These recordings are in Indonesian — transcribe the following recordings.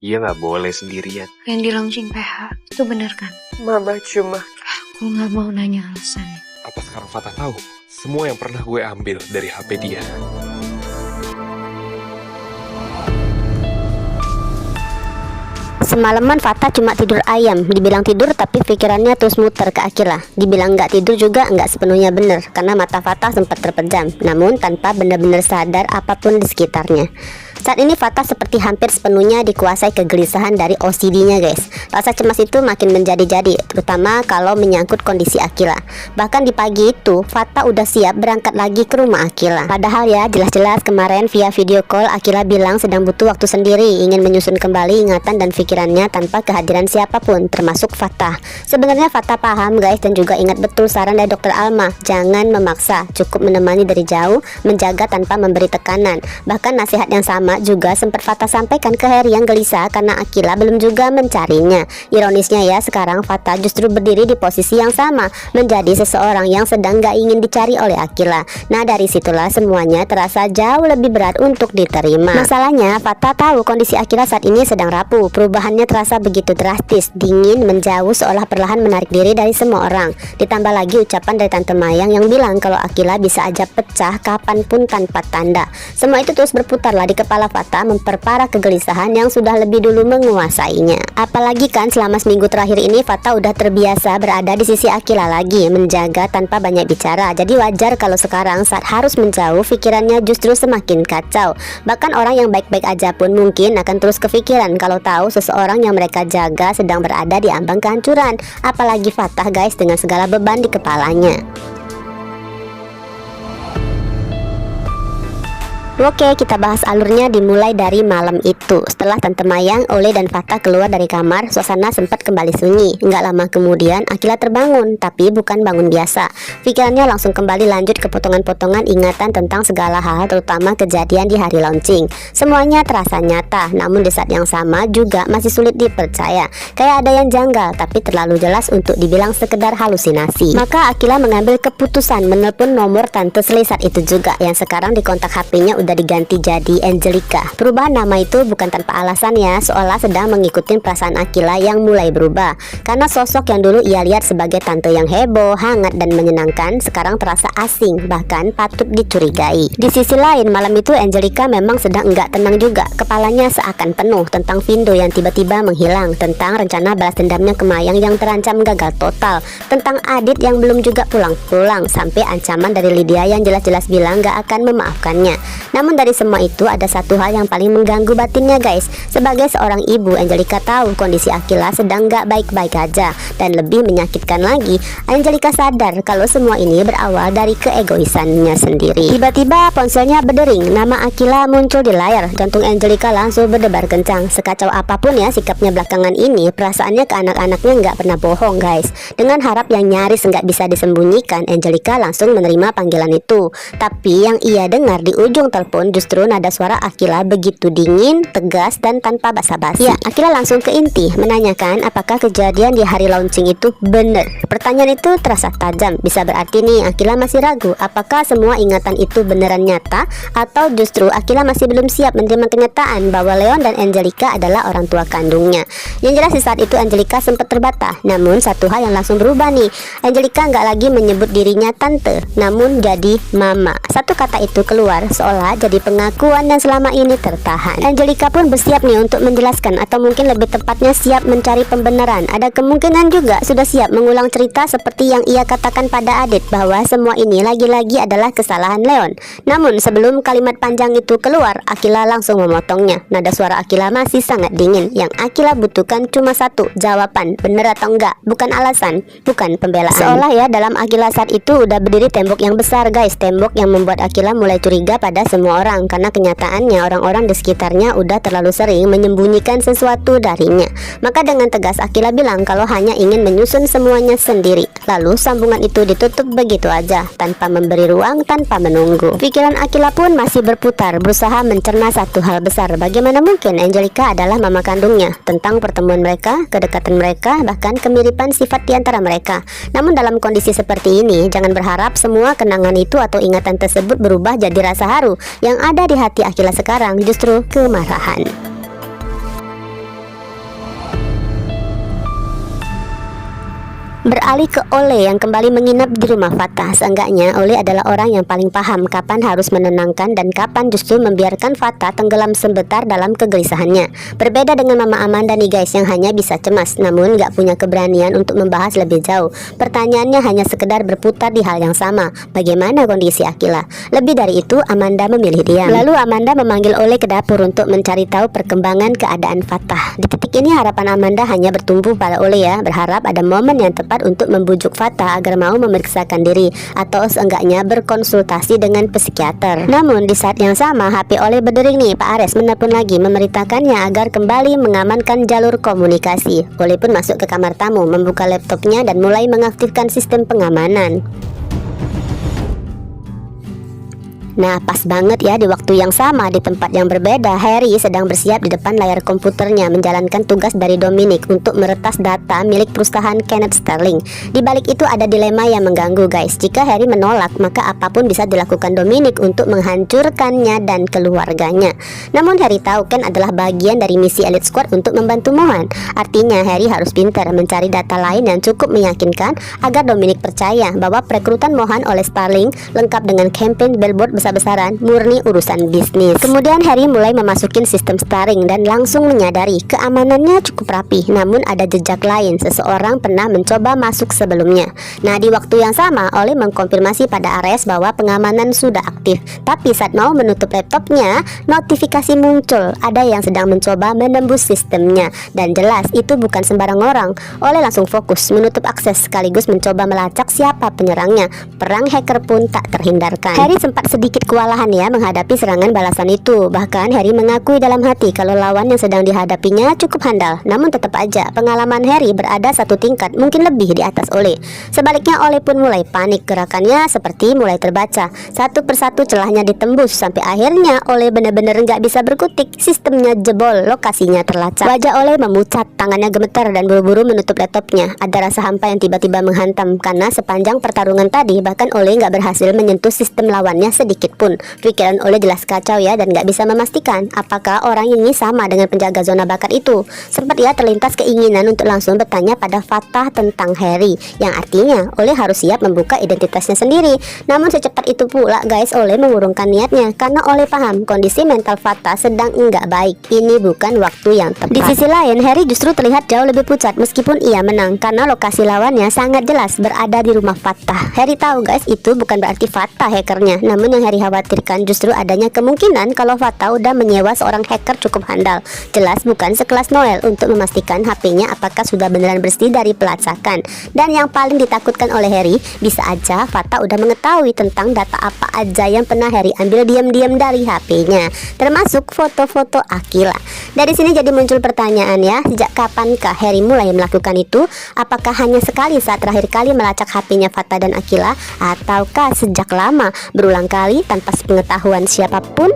Dia nggak boleh sendirian. Yang di launching PH, itu bener kan? Mama cuma... Aku nggak mau nanya alasan. Apa sekarang Fatah tahu? Semua yang pernah gue ambil dari HP dia. Semalaman Fatah cuma tidur ayam. Dibilang tidur tapi pikirannya terus muter ke Akila. Dibilang nggak tidur juga nggak sepenuhnya benar, karena mata Fatah sempat terpejam, namun tanpa benar-benar sadar apapun di sekitarnya. Saat ini Fatah seperti hampir sepenuhnya dikuasai kegelisahan dari OCD-nya guys. Rasa cemas itu makin menjadi-jadi, terutama kalau menyangkut kondisi Akila. Bahkan di pagi itu Fatah udah siap berangkat lagi ke rumah Akila. Padahal ya jelas-jelas kemarin via video call Akila bilang sedang butuh waktu sendiri, ingin menyusun kembali ingatan dan pikirannya tanpa kehadiran siapapun, termasuk Fatah. Sebenarnya Fatah paham guys, dan juga ingat betul saran dari Dokter Alma, jangan memaksa, cukup menemani dari jauh, menjaga tanpa memberi tekanan. Bahkan nasihat yang sama juga sempat Fatah sampaikan ke Heri yang gelisah karena Akila belum juga mencarinya. Ironisnya ya, sekarang Fatah justru berdiri di posisi yang sama, menjadi seseorang yang sedang gak ingin dicari oleh Akila. Nah dari situlah semuanya terasa jauh lebih berat untuk diterima. Masalahnya Fatah tahu kondisi Akila saat ini sedang rapuh. Perubahannya terasa begitu drastis, dingin, menjauh, seolah perlahan menarik diri dari semua orang. Ditambah lagi ucapan dari Tante Mayang yang bilang kalau Akila bisa aja pecah kapanpun tanpa tanda. Semua itu terus berputarlah di kepala Fatah, memperparah kegelisahan yang sudah lebih dulu menguasainya. Apalagi kan selama seminggu terakhir ini Fatah udah terbiasa berada di sisi Akila lagi, menjaga tanpa banyak bicara. Jadi wajar kalau sekarang saat harus menjauh, pikirannya justru semakin kacau. Bahkan orang yang baik-baik aja pun mungkin akan terus kepikiran kalau tahu seseorang yang mereka jaga sedang berada di ambang kehancuran. Apalagi Fatah guys, dengan segala beban di kepalanya. Oke, kita bahas alurnya dimulai dari malam itu. Setelah Tante Mayang, Ole dan Fatah keluar dari kamar, suasana sempat kembali sunyi. Nggak lama kemudian Akila terbangun, tapi bukan bangun biasa. Pikirannya langsung kembali lanjut ke potongan-potongan ingatan tentang segala hal, terutama kejadian di hari launching. Semuanya terasa nyata, namun di saat yang sama juga masih sulit dipercaya. Kayak ada yang janggal, tapi terlalu jelas untuk dibilang sekedar halusinasi. Maka Akila mengambil keputusan menelpon nomor Tante Sli saat itu juga, yang sekarang di kontak HP-nya udah diganti jadi Angelica. Perubahan nama itu bukan tanpa alasan ya, seolah sedang mengikuti perasaan Akila yang mulai berubah. Karena sosok yang dulu ia lihat sebagai tante yang heboh, hangat dan menyenangkan sekarang terasa asing, bahkan patut dicurigai. Di sisi lain, malam itu Angelica memang sedang enggak tenang juga. Kepalanya seakan penuh tentang Vindo yang tiba-tiba menghilang, tentang rencana balas dendamnya ke Mayang yang terancam gagal total, tentang Adit yang belum juga pulang-pulang, sampai ancaman dari Lydia yang jelas-jelas bilang gak akan memaafkannya. Namun dari semua itu ada satu hal yang paling mengganggu batinnya guys. Sebagai seorang ibu, Angelica tahu kondisi Akila sedang gak baik-baik aja. Dan lebih menyakitkan lagi, Angelica sadar kalau semua ini berawal dari keegoisannya sendiri. Tiba-tiba ponselnya berdering, nama Akila muncul di layar. Jantung Angelica langsung berdebar kencang. Sekacau apapun ya sikapnya belakangan ini, perasaannya ke anak-anaknya gak pernah bohong guys. Dengan harap yang nyaris gak bisa disembunyikan, Angelica langsung menerima panggilan itu. Tapi yang ia dengar di ujung telepon justru nada suara Akila begitu dingin, tegas, dan tanpa basa-basi. Ya, Akila langsung ke inti, menanyakan apakah kejadian di hari launching itu benar. Pertanyaan itu terasa tajam, bisa berarti nih Akila masih ragu apakah semua ingatan itu beneran nyata, atau justru Akila masih belum siap menerima kenyataan bahwa Leon dan Angelica adalah orang tua kandungnya. Yang jelas di saat itu Angelica sempat terbata, namun satu hal yang langsung berubah nih. Angelica nggak lagi menyebut dirinya tante, namun jadi mama. Satu kata itu keluar seolah jadi pengakuan yang selama ini tertahan. Angelica pun bersiap nih untuk menjelaskan, atau mungkin lebih tepatnya siap mencari pembenaran. Ada kemungkinan juga sudah siap mengulang cerita seperti yang ia katakan pada Adit, bahwa semua ini lagi-lagi adalah kesalahan Leon. Namun sebelum kalimat panjang itu keluar, Akila langsung memotongnya. Nada suara Akila masih sangat dingin. Yang Akila butuhkan cuma satu, jawaban, benar atau enggak, bukan alasan, bukan pembelaan. Seolah ya dalam Akila saat itu udah berdiri tembok yang besar guys, tembok yang membuat Akila mulai curiga pada semua orang, karena kenyataannya orang-orang di sekitarnya udah terlalu sering menyembunyikan sesuatu darinya. Maka dengan tegas Akila bilang kalau hanya ingin menyusun semuanya sendiri. Lalu sambungan itu ditutup begitu aja, tanpa memberi ruang, tanpa menunggu. Pikiran Akila pun masih berputar, berusaha mencerna satu hal besar. Bagaimana mungkin Angelica adalah mama kandungnya, tentang pertemuan mereka, kedekatan mereka, bahkan kemiripan sifat di antara mereka. Namun dalam kondisi seperti ini, jangan berharap semua kenangan itu atau ingatan tersebut berubah jadi rasa haru. Yang ada di hati Akila sekarang justru kemarahan. Beralih ke Ole yang kembali menginap di rumah Fatah. Seenggaknya Ole adalah orang yang paling paham kapan harus menenangkan dan kapan justru membiarkan Fatah tenggelam sebentar dalam kegelisahannya. Berbeda dengan Mama Amanda nih guys, yang hanya bisa cemas namun gak punya keberanian untuk membahas lebih jauh. Pertanyaannya hanya sekedar berputar di hal yang sama, bagaimana kondisi Akila. Lebih dari itu, Amanda memilih diam. Lalu Amanda memanggil Ole ke dapur untuk mencari tahu perkembangan keadaan Fatah. Di titik ini harapan Amanda hanya bertumbuh pada Ole ya, berharap ada momen yang tepat untuk membujuk Fatah agar mau memeriksakan diri atau seenggaknya berkonsultasi dengan psikiater. Namun di saat yang sama HP Ole berdering nih, Pak Ares menelpon lagi memerintahkannya agar kembali mengamankan jalur komunikasi. Ole pun masuk ke kamar tamu, membuka laptopnya dan mulai mengaktifkan sistem pengamanan. Nah, pas banget ya, di waktu yang sama di tempat yang berbeda, Harry sedang bersiap di depan layar komputernya menjalankan tugas dari Dominic untuk meretas data milik perusahaan Kenneth Sterling. Di balik itu ada dilema yang mengganggu guys. Jika Harry menolak, maka apapun bisa dilakukan Dominic untuk menghancurkannya dan keluarganya. Namun Harry tahu Ken adalah bagian dari misi Elite Squad untuk membantu Mohan. Artinya Harry harus pintar mencari data lain yang cukup meyakinkan agar Dominic percaya bahwa perekrutan Mohan oleh Starling lengkap dengan campaign billboard besar-besaran murni urusan bisnis. Kemudian Harry mulai memasukin sistem Starling dan langsung menyadari keamanannya cukup rapi. Namun ada jejak lain, seseorang pernah mencoba masuk sebelumnya. Nah, di waktu yang sama Ole mengkonfirmasi pada Ares bahwa pengamanan sudah aktif. Tapi saat mau menutup laptopnya, notifikasi muncul, ada yang sedang mencoba menembus sistemnya. Dan jelas itu bukan sembarang orang. Ole langsung fokus menutup akses sekaligus mencoba melacak siapa penyerangnya. Perang hacker pun tak terhindarkan. Harry sempat sedikit kewalahan ya menghadapi serangan balasan itu. Bahkan Harry mengakui dalam hati kalau lawan yang sedang dihadapinya cukup handal. Namun tetap aja pengalaman Harry berada satu tingkat, mungkin lebih di atas Ole. Sebaliknya Ole pun mulai panik, gerakannya seperti mulai terbaca. Satu persatu celahnya ditembus sampai akhirnya Ole benar-benar nggak bisa berkutik. Sistemnya jebol, lokasinya terlacak. Wajah Ole memucat, tangannya gemetar dan buru-buru menutup laptopnya. Ada rasa hampa yang tiba-tiba menghantam karena sepanjang pertarungan tadi bahkan Ole nggak berhasil menyentuh sistem lawannya sedikit pun. Pikiran Ole jelas kacau ya, dan gak bisa memastikan apakah orang ini sama dengan penjaga zona bakat itu. Sempat ya terlintas keinginan untuk langsung bertanya pada Fatah tentang Harry, yang artinya Ole harus siap membuka identitasnya sendiri. Namun secepat itu pula guys, Ole mengurungkan niatnya karena Ole paham kondisi mental Fatah sedang enggak baik. Ini bukan waktu yang tepat. Di sisi lain, Harry justru terlihat jauh lebih pucat meskipun ia menang karena lokasi lawannya sangat jelas berada di rumah Fatah. Harry tahu guys, itu bukan berarti Fatah hackernya, namun yang Harry khawatirkan justru adanya kemungkinan kalau Fatah udah menyewa seorang hacker cukup handal. Jelas bukan sekelas Noel untuk memastikan HP-nya apakah sudah beneran bersih dari pelacakan. Dan yang paling ditakutkan oleh Harry, bisa aja Fatah udah mengetahui tentang data apa aja yang pernah Harry ambil diam-diam dari HP-nya, termasuk foto-foto Akila. Dari sini jadi muncul pertanyaan ya, sejak kapankah Harry mulai melakukan itu? Apakah hanya sekali saat terakhir kali melacak HP-nya Fatah dan Akila, ataukah sejak lama berulang kali tanpa sepengetahuan siapapun?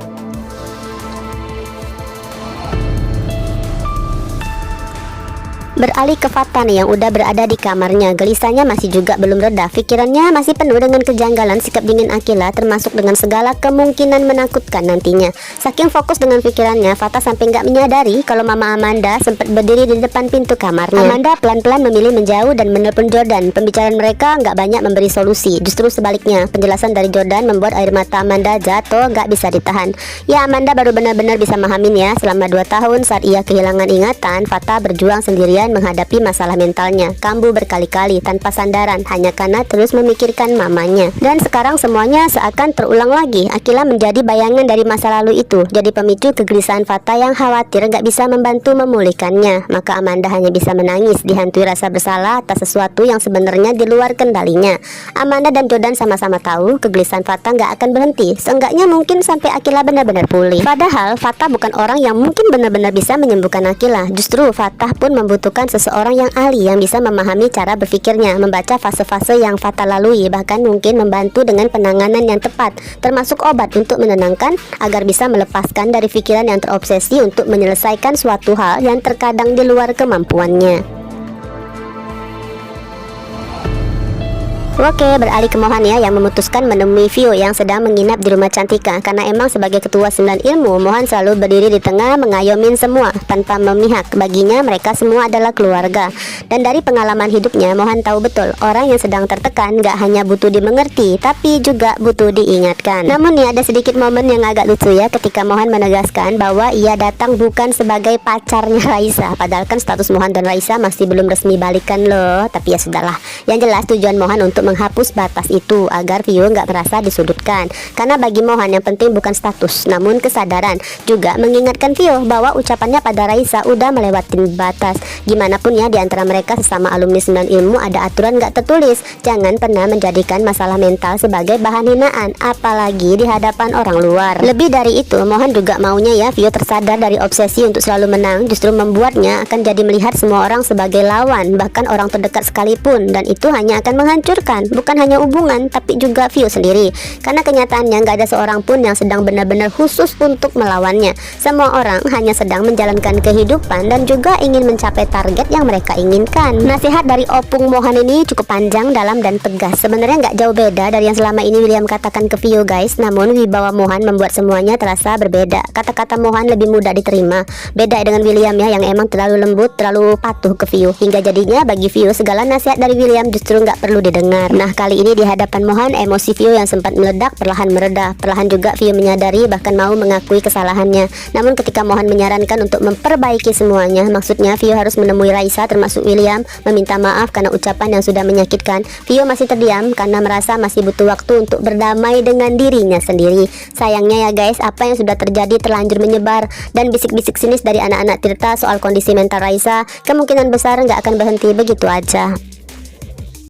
Beralih ke Fatah nih yang udah berada di kamarnya. Gelisahnya masih juga belum reda. Pikirannya masih penuh dengan kejanggalan sikap dingin Akila, termasuk dengan segala kemungkinan menakutkan nantinya. Saking fokus dengan pikirannya, Fatah sampai nggak menyadari kalau Mama Amanda sempat berdiri di depan pintu kamarnya. Amanda pelan-pelan memilih menjauh dan menelpon Jordan. Pembicaraan mereka nggak banyak memberi solusi. Justru sebaliknya, penjelasan dari Jordan membuat air mata Amanda jatuh nggak bisa ditahan. Ya, Amanda baru benar-benar bisa memahamin ya. Selama 2 tahun saat ia kehilangan ingatan, Fatah berjuang sendirian menghadapi masalah mentalnya, kambuh berkali-kali tanpa sandaran hanya karena terus memikirkan mamanya. Dan sekarang semuanya seakan terulang lagi. Akila menjadi bayangan dari masa lalu itu, jadi pemicu kegelisahan Fatah yang khawatir gak bisa membantu memulihkannya. Maka Amanda hanya bisa menangis, dihantui rasa bersalah atas sesuatu yang sebenarnya di luar kendalinya. Amanda dan Jordan sama-sama tahu kegelisahan Fatah gak akan berhenti, seenggaknya mungkin sampai Akila benar-benar pulih. Padahal Fatah bukan orang yang mungkin benar-benar bisa menyembuhkan Akila. Justru Fatah pun membutuhkan seseorang yang ahli yang bisa memahami cara berpikirnya, membaca fase-fase yang Fatah lalui, bahkan mungkin membantu dengan penanganan yang tepat, termasuk obat untuk menenangkan agar bisa melepaskan dari pikiran yang terobsesi untuk menyelesaikan suatu hal yang terkadang di luar kemampuannya. Oke, beralih ke Mohan ya, yang memutuskan menemui Vio yang sedang menginap di rumah Cantika. Karena emang sebagai ketua 9 ilmu, Mohan selalu berdiri di tengah mengayomin semua tanpa memihak. Baginya mereka semua adalah keluarga. Dan dari pengalaman hidupnya, Mohan tahu betul orang yang sedang tertekan gak hanya butuh dimengerti, tapi juga butuh diingatkan. Namun nih ada sedikit momen yang agak lucu ya, ketika Mohan menegaskan bahwa ia datang bukan sebagai pacarnya Raisa. Padahal kan status Mohan dan Raisa masih belum resmi balikan loh. Tapi ya sudahlah. Yang jelas tujuan Mohan untuk menghapus batas itu agar Vio nggak merasa disudutkan. Karena bagi Mohan yang penting bukan status, namun kesadaran. Juga mengingatkan Vio bahwa ucapannya pada Raisa udah melewatin batas. Gimana pun ya, di antara mereka sesama alumni 9 ilmu ada aturan nggak tertulis. Jangan pernah menjadikan masalah mental sebagai bahan hinaan, apalagi di hadapan orang luar. Lebih dari itu, Mohan juga maunya ya Vio tersadar dari obsesi untuk selalu menang, justru membuatnya akan jadi melihat semua orang sebagai lawan, bahkan orang terdekat sekalipun. Dan itu hanya akan menghancurkan bukan hanya hubungan, tapi juga Vio sendiri. Karena kenyataannya nggak ada seorang pun yang sedang benar-benar khusus untuk melawannya. Semua orang hanya sedang menjalankan kehidupan dan juga ingin mencapai target yang mereka inginkan. Nasihat dari Opung Mohan ini cukup panjang, dalam, dan tegas. Sebenarnya nggak jauh beda dari yang selama ini William katakan ke Vio guys. Namun wibawa Mohan membuat semuanya terasa berbeda. Kata-kata Mohan lebih mudah diterima. Beda dengan William ya, yang emang terlalu lembut, terlalu patuh ke Vio. Hingga jadinya bagi Vio segala nasihat dari William justru nggak perlu didengar. Nah kali ini di hadapan Mohan, emosi Vio yang sempat meledak perlahan mereda. Perlahan juga Vio menyadari, bahkan mau mengakui kesalahannya. Namun ketika Mohan menyarankan untuk memperbaiki semuanya, maksudnya Vio harus menemui Raisa termasuk William, meminta maaf karena ucapan yang sudah menyakitkan, Vio masih terdiam karena merasa masih butuh waktu untuk berdamai dengan dirinya sendiri. Sayangnya ya guys, apa yang sudah terjadi terlanjur menyebar, dan bisik-bisik sinis dari anak-anak Tirta soal kondisi mental Raisa kemungkinan besar nggak akan berhenti begitu aja.